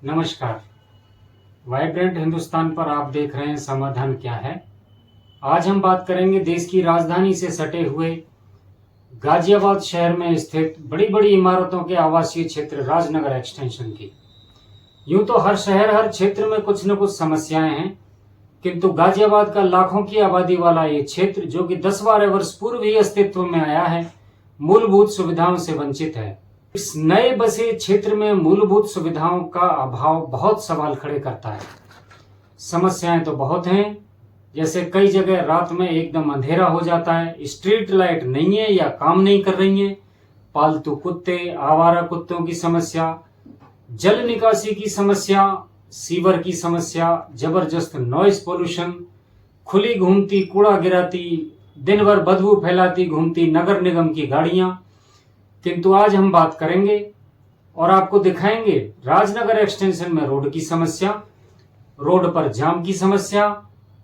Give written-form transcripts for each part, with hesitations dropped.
नमस्कार। वाइब्रेंट हिंदुस्तान पर आप देख रहे हैं समाधान क्या है। आज हम बात करेंगे देश की राजधानी से सटे हुए गाजियाबाद शहर में स्थित बड़ी बड़ी इमारतों के आवासीय क्षेत्र राजनगर एक्सटेंशन की। यूं तो हर शहर हर क्षेत्र में कुछ न कुछ समस्याएं हैं, किंतु गाजियाबाद का लाखों की आबादी वाला ये क्षेत्र, जो कि 10-12 वर्ष पूर्व ही अस्तित्व में आया है, मूलभूत सुविधाओं से वंचित है। इस नए बसे क्षेत्र में मूलभूत सुविधाओं का अभाव बहुत सवाल खड़े करता है। समस्याएं तो बहुत हैं, जैसे कई जगह रात में एकदम अंधेरा हो जाता है, स्ट्रीट लाइट नहीं है या काम नहीं कर रही है, पालतू कुत्ते, आवारा कुत्तों की समस्या, जल निकासी की समस्या, सीवर की समस्या, जबरदस्त नॉइस पोल्यूशन, खुली घूमती कूड़ा गिराती, दिन भर बदबू फैलाती घूमती नगर निगम की गाड़ियां। किंतु आज हम बात करेंगे और आपको दिखाएंगे राजनगर एक्सटेंशन में रोड की समस्या, रोड पर जाम की समस्या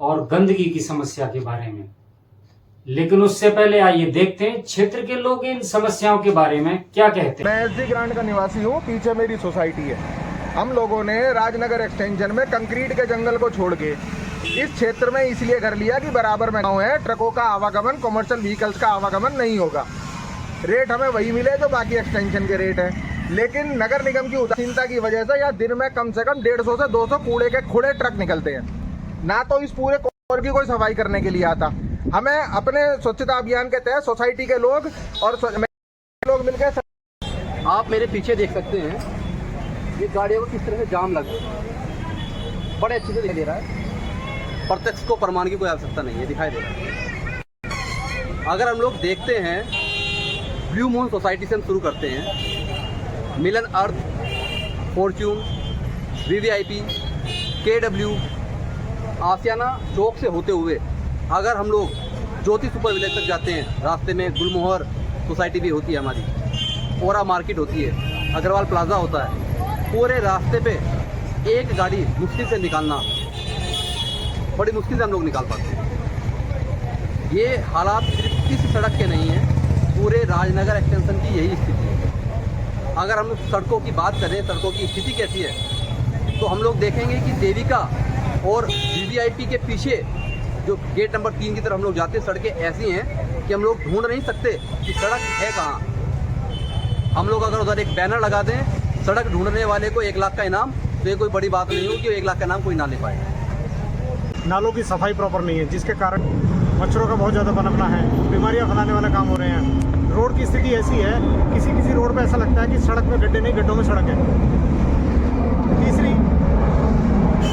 और गंदगी की समस्या के बारे में। लेकिन उससे पहले आइए देखते हैं क्षेत्र के लोग इन समस्याओं के बारे में क्या कहते हैं। मैं एसडी ग्रांट का निवासी हूँ। पीछे मेरी सोसाइटी है। हम लोगों ने राजनगर एक्सटेंशन में कंक्रीट के जंगल को छोड़ के इस क्षेत्र में इसलिए घर लिया कि बराबर में गाँव है, ट्रकों का आवागमन, कमर्शियल व्हीकल्स का आवागमन नहीं होगा, रेट हमें वही मिले जो बाकी एक्सटेंशन के रेट है। लेकिन नगर निगम की उदासीनता की वजह से यहाँ दिन में कम से कम 150 से 200 कूड़े के खुले ट्रक निकलते हैं। ना तो इस पूरे कॉरिडोर की कोई सफाई करने के लिए आता। हमें अपने स्वच्छता अभियान के तहत सोसाइटी के लोग और लोग मिलकर, आप मेरे पीछे देख सकते हैं ये गाड़ियों को किस तरह से जाम लग गया, बड़े अच्छे से दिखाई दे रहा है। प्रत्यक्ष को प्रमाण की कोई आवश्यकता नहीं है, दिखाई दे रहा है। अगर हम लोग देखते हैं, ब्लू मून सोसाइटी से हम शुरू करते हैं। मिलन अर्थ, फॉर्च्यून, वीवीआईपी, केडब्ल्यू, आसियाना चौक से होते हुए अगर हम लोग ज्योति सुपर विलेज तक जाते हैं, रास्ते में गुलमोहर सोसाइटी भी होती है हमारी, ओरा मार्केट होती है, अग्रवाल प्लाजा होता है। पूरे रास्ते पे एक गाड़ी मुश्किल से निकालना, बड़ी मुश्किल से हम लोग निकाल पाते हैं। ये हालात सिर्फ इस सड़क के नहीं हैं, पूरे राजनगर एक्सटेंशन की यही स्थिति है। अगर हम सड़कों की बात करें, सड़कों की स्थिति कैसी है, तो हम लोग देखेंगे कि देविका और वीवीआईपी के पीछे जो गेट नंबर 3 की तरफ हम लोग जाते हैं, सड़कें ऐसी हैं कि हम लोग ढूंढ नहीं सकते कि सड़क है कहाँ। हम लोग अगर उधर एक बैनर लगा दें, सड़क ढूंढने वाले को 1 लाख का इनाम, तो ये कोई बड़ी बात नहीं हो कि 1 लाख का इनाम कोई ना ले पाए। नालों की सफाई प्रॉपर नहीं है, जिसके कारण मच्छरों का बहुत ज़्यादा पनपना है, बीमारियां फैलाने वाले काम हो रहे हैं। रोड की स्थिति ऐसी है, किसी रोड पे ऐसा लगता है कि सड़क में गड्ढे नहीं, गड्ढों में सड़क है। तीसरी,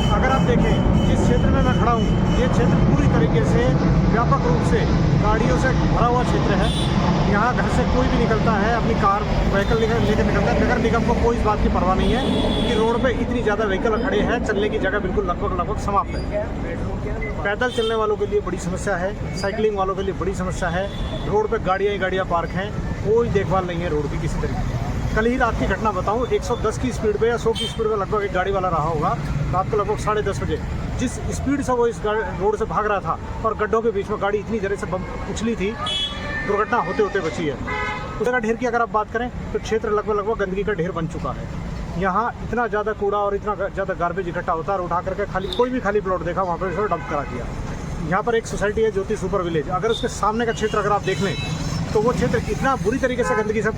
अगर आप देखें जिस क्षेत्र में मैं खड़ा हूँ, ये क्षेत्र पूरी तरीके से व्यापक रूप से गाड़ियों से भरा हुआ क्षेत्र है। यहाँ घर से कोई भी निकलता है, अपनी कार व्हीकल लेकर निकलता है। नगर निगम को कोई इस बात की परवाह नहीं है कि रोड पे इतनी ज़्यादा व्हीकल खड़े हैं, चलने की जगह बिल्कुल लगभग समाप्त है। पैदल चलने वालों के लिए बड़ी समस्या है, साइकिलिंग वालों के लिए बड़ी समस्या है। रोड पे गाड़ियाँ पार्क हैं, कोई देखभाल नहीं है रोड की किसी तरीके की। कल ही रात की घटना बताऊं, 110 की स्पीड पे या 100 की स्पीड पे लगभग एक गाड़ी वाला रहा होगा, रात को लगभग 10:30 बजे। जिस स्पीड से वो इस रोड से भाग रहा था और गड्ढों के बीच में गाड़ी इतनी जगह से उछली थी, दुर्घटना होते होते बची है। उस जगह ढेर की अगर आप बात करें तो क्षेत्र लगभग गंदगी का ढेर बन चुका है। यहाँ इतना ज़्यादा कूड़ा और इतना ज़्यादा गार्बेज इकट्ठा होता है, उठा करके कोई भी खाली प्लॉट देखा वहाँ पर इसे डंप करा दिया। यहाँ पर एक सोसाइटी है ज्योति सुपर विलेज, अगर उसके सामने का क्षेत्र अगर आप देख लें तो वो क्षेत्र इतना बुरी तरीके से गंदगी से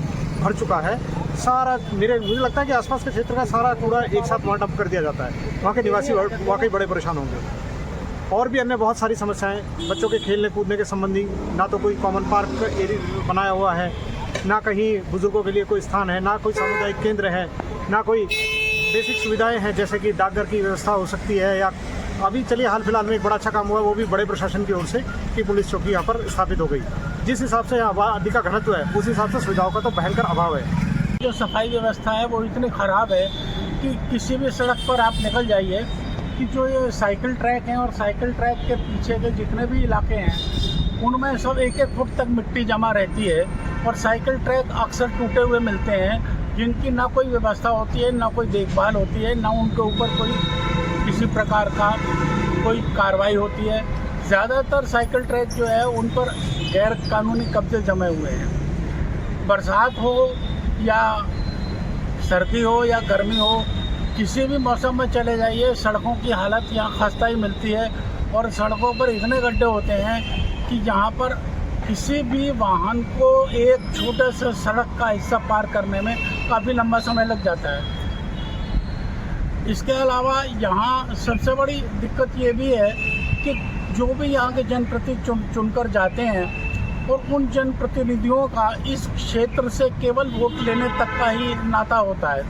भर चुका है। सारा मुझे लगता है कि आसपास के क्षेत्र का सारा कूड़ा एक साथ वहाँ डंप कर दिया जाता है। वहाँ के निवासी वाकई बड़े परेशान होंगे। और भी अन्य बहुत सारी समस्याएं, बच्चों के खेलने कूदने के संबंधी ना तो कोई कॉमन पार्क एरिया बनाया हुआ है, ना कहीं बुजुर्गों के लिए कोई स्थान है, ना कोई सामुदायिक केंद्र है, ना कोई बेसिक सुविधाएं हैं जैसे कि डाकघर की व्यवस्था हो सकती है। या अभी चलिए हाल फिलहाल में एक बड़ा अच्छा काम हुआ, वो भी बड़े प्रशासन की ओर से कि पुलिस चौकी यहाँ पर स्थापित हो गई। जिस हिसाब से आबादी का घनत्व है, उस हिसाब से सुविधाओं का तो भयंकर अभाव है। जो सफाई व्यवस्था है वो इतनी ख़राब है कि किसी भी सड़क पर आप निकल जाइए कि जो ये साइकिल ट्रैक हैं और साइकिल ट्रैक के पीछे के जितने भी इलाके हैं, उनमें सब 1-1 फुट तक मिट्टी जमा रहती है और साइकिल ट्रैक अक्सर टूटे हुए मिलते हैं, जिनकी ना कोई व्यवस्था होती है, ना कोई देखभाल होती है, ना उनके ऊपर कोई किसी प्रकार का कोई कार्रवाई होती है। ज़्यादातर साइकिल ट्रैक जो है उन पर गैर कानूनी कब्जे जमे हुए हैं। बरसात हो या सर्दी हो या गर्मी हो, किसी भी मौसम में चले जाइए, सड़कों की हालत यहाँ खस्ता ही मिलती है। और सड़कों पर इतने गड्ढे होते हैं कि यहाँ पर किसी भी वाहन को एक छोटे से सड़क का हिस्सा पार करने में काफ़ी लंबा समय लग जाता है। इसके अलावा यहाँ सबसे बड़ी दिक्कत ये भी है कि जो भी यहाँ के जनप्रतिनिधि चुनकर जाते हैं और उन जनप्रतिनिधियों का इस क्षेत्र से केवल वोट लेने तक का ही नाता होता है।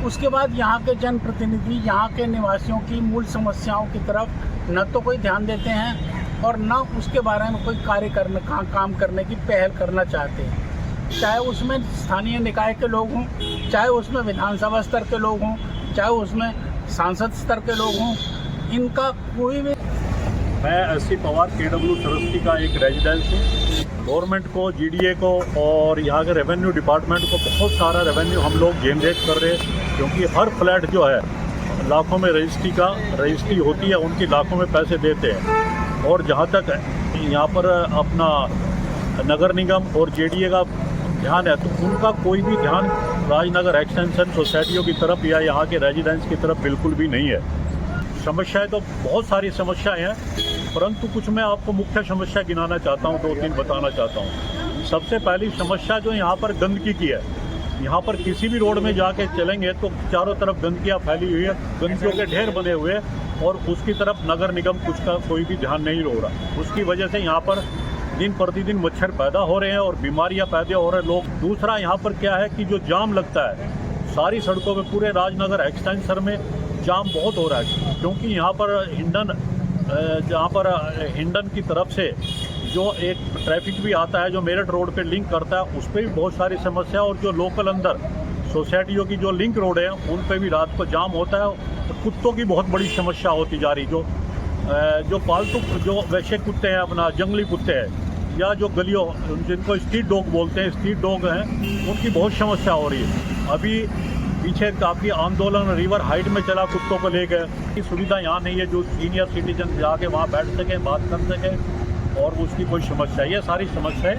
उसके बाद यहाँ के जनप्रतिनिधि यहाँ के निवासियों की मूल समस्याओं की तरफ न तो कोई ध्यान देते हैं और न उसके बारे में कोई काम करने की पहल करना चाहते हैं। चाहे उसमें स्थानीय निकाय के लोग हों, चाहे उसमें विधानसभा स्तर के लोग हों, चाहे उसमें सांसद स्तर के लोग हों, इनका कोई भी। मैं एस.सी. पवार KW सरस्वती का एक रेजिडेंस हूँ। गवर्नमेंट को, GDA को और यहाँ के रेवेन्यू डिपार्टमेंट को बहुत सारा रेवेन्यू हम लोग जनरेट कर रहे हैं, क्योंकि हर फ्लैट जो है लाखों में रजिस्ट्री होती है, उनकी लाखों में पैसे देते हैं। और जहाँ तक यहाँ पर अपना नगर निगम और JDA का ध्यान है, तो उनका कोई भी ध्यान राजनगर एक्सटेंशन सोसाइटियों की तरफ या यहाँ के रेजिडेंस की तरफ बिल्कुल भी नहीं है। समस्याएं तो बहुत सारी समस्याएं हैं, परंतु कुछ मैं आपको मुख्य समस्या गिनाना चाहता हूँ, 2-3 बताना चाहता हूँ। सबसे पहली समस्या जो यहाँ पर गंदगी की है। यहाँ पर किसी भी रोड में जाके चलेंगे तो चारों तरफ गंदगियाँ फैली हुई है, गंदगियों के ढेर बने हुए हैं और उसकी तरफ नगर निगम कुछ का कोई भी ध्यान नहीं हो रहा। उसकी वजह से यहाँ पर दिन प्रतिदिन मच्छर पैदा हो रहे हैं और बीमारियाँ पैदा हो रहे हैं लोग। दूसरा यहाँ पर क्या है कि जो जाम लगता है सारी सड़कों में, पूरे राजनगर एक्सटेंशन में जाम बहुत हो रहा है, क्योंकि यहाँ पर हिंडन की तरफ से जो एक ट्रैफिक भी आता है जो मेरठ रोड पे लिंक करता है, उस पर भी बहुत सारी समस्या। और जो लोकल अंदर सोसाइटियों की जो लिंक रोड है उन पे भी रात को जाम होता है। तो कुत्तों की बहुत बड़ी समस्या होती जा रही, जो पालतू जो वैसे कुत्ते हैं, अपना जंगली कुत्ते हैं या जो गलियों जिनको स्ट्रीट डॉग बोलते हैं, स्ट्रीट डॉग हैं, उनकी बहुत समस्या हो रही है। अभी पीछे काफ़ी आंदोलन रिवर हाइट में चला कुत्तों को ले गए की सुविधा यहाँ नहीं है, जो सीनियर सिटीजन जाके वहाँ बैठ सकें, बात कर सकें और उसकी कोई समस्या, ये सारी समस्याएं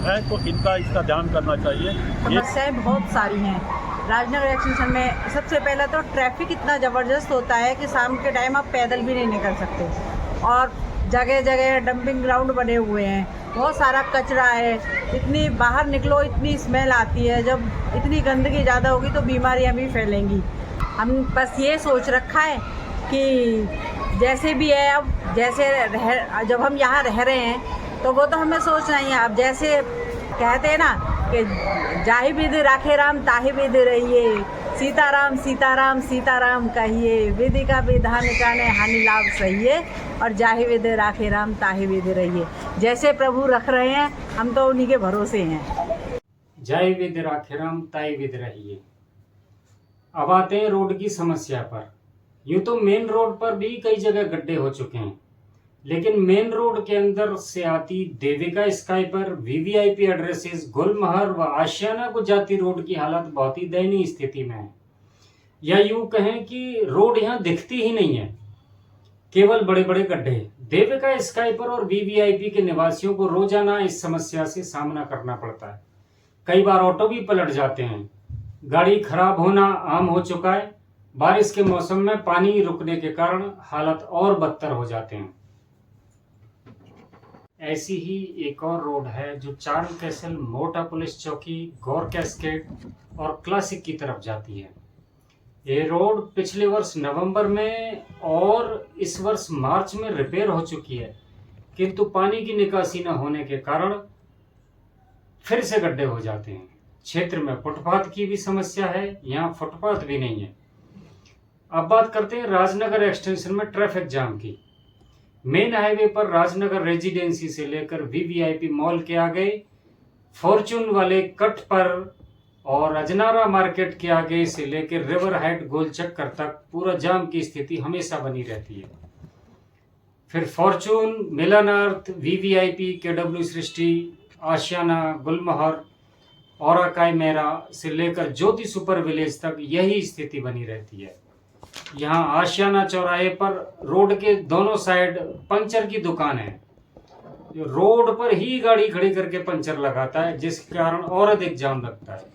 है। तो इसका ध्यान करना चाहिए। समस्याएं बहुत सारी हैं राजनगर एक्सटेंशन में। सबसे पहले तो ट्रैफिक इतना ज़बरदस्त होता है कि शाम के टाइम आप पैदल भी नहीं निकल सकते और जगह जगह डंपिंग ग्राउंड बने हुए हैं, बहुत सारा कचरा है, इतनी बाहर निकलो इतनी स्मेल आती है। जब इतनी गंदगी ज़्यादा होगी तो बीमारियां भी फैलेंगी। हम बस ये सोच रखा है कि जैसे भी है, अब जैसे जब हम यहाँ रह रहे हैं तो वो तो हमें सोचना ही है। अब जैसे कहते हैं ना कि जाहि विधि राखे राम ताहि विधि रहिए, सीताराम सीताराम सीताराम कहिए, विधि का विधान जाने हानि लाभ सहिए और जाहि विधि राखे राम ताहि विधि रहिए। जैसे प्रभु रख रहे हैं हम तो उन्हीं के भरोसे हैं। जय विधि राखे राम ताहि विधि रहिए। अब आते हैं रोड की समस्या पर। यूँ तो मेन रोड पर भी कई जगह गड्ढे हो चुके हैं, लेकिन मेन रोड के अंदर से आती देविका स्काई पर VVIP एड्रेसेस, गुलमहर व आशियाना को जाती रोड की हालत बहुत ही दयनीय स्थिति में है। या यूं कहें कि रोड यहाँ दिखती ही नहीं है, केवल बड़े बड़े गड्ढे। देविका स्काई पर और VVIP के निवासियों को रोजाना इस समस्या से सामना करना पड़ता है। कई बार ऑटो भी पलट जाते हैं। गाड़ी खराब होना आम हो चुका है। बारिश के मौसम में पानी रुकने के कारण हालत और बदतर हो जाते हैं। ऐसी ही एक और रोड है जो चार्ल कैसल, मोटा पुलिस चौकी, गौर कैस्केड और क्लासिक की तरफ जाती है। ये रोड पिछले वर्ष नवंबर में और इस वर्ष मार्च में रिपेयर हो चुकी है, किंतु पानी की निकासी न होने के कारण फिर से गड्ढे हो जाते हैं। क्षेत्र में फुटपाथ की भी समस्या है, यहाँ फुटपाथ भी नहीं है। अब बात करते हैं राजनगर एक्सटेंशन में ट्रैफिक जाम की। मेन हाईवे पर राजनगर रेजिडेंसी से लेकर VVIP मॉल के आगे, फॉर्चून वाले कट पर और अजनारा मार्केट के आगे से लेकर रिवर हाइट गोल चक्कर तक पूरा जाम की स्थिति हमेशा बनी रहती है। फिर फॉर्चून, मिलन अर्थ, VVIP, KW सृष्टि, आशियाना, गुलमहर, औराकाई मेरा से लेकर ज्योति सुपर विलेज तक यही स्थिति बनी रहती है। यहाँ आशियाना चौराहे पर रोड के दोनों साइड पंचर की दुकान है, जो रोड पर ही गाड़ी खड़ी करके पंचर लगाता है, जिसके कारण और अधिक जाम लगता है।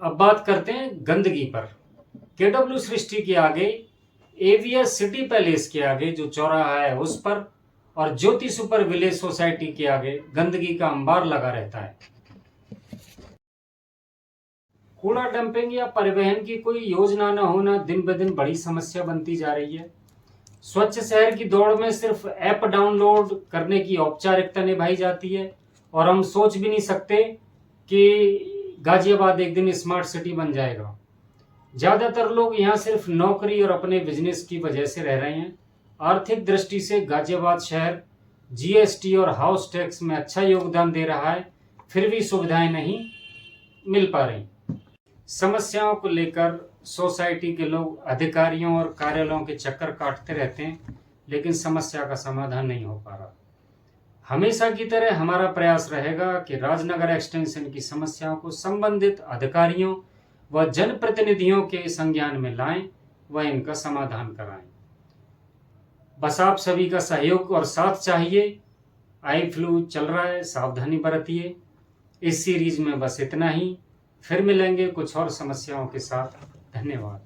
अब बात करते हैं गंदगी पर। केडब्ल्यू सृष्टि के आगे, एवीएस सिटी पैलेस के आगे जो चौराहा है उस पर, और ज्योति सुपर विलेज सोसाइटी के आगे गंदगी का अंबार लगा रहता है। कूड़ा डंपिंग या परिवहन की कोई योजना न होना दिन ब दिन बड़ी समस्या बनती जा रही है। स्वच्छ शहर की दौड़ में सिर्फ ऐप डाउनलोड करने की औपचारिकता निभाई जाती है और हम सोच भी नहीं सकते कि गाजियाबाद एक दिन स्मार्ट सिटी बन जाएगा। ज़्यादातर लोग यहाँ सिर्फ नौकरी और अपने बिजनेस की वजह से रह रहे हैं। आर्थिक दृष्टि से गाजियाबाद शहर जीएसटी और हाउस टैक्स में अच्छा योगदान दे रहा है, फिर भी सुविधाएं नहीं मिल पा रही। समस्याओं को लेकर सोसाइटी के लोग अधिकारियों और कार्यालयों के चक्कर काटते रहते हैं, लेकिन समस्या का समाधान नहीं हो पा रहा। हमेशा की तरह हमारा प्रयास रहेगा कि राजनगर एक्सटेंशन की समस्याओं को संबंधित अधिकारियों व जनप्रतिनिधियों के संज्ञान में लाएं व इनका समाधान कराएं। बस आप सभी का सहयोग और साथ चाहिए। आई फ्लू चल रहा है, सावधानी बरतिए। इस सीरीज में बस इतना ही, फिर मिलेंगे कुछ और समस्याओं के साथ। धन्यवाद।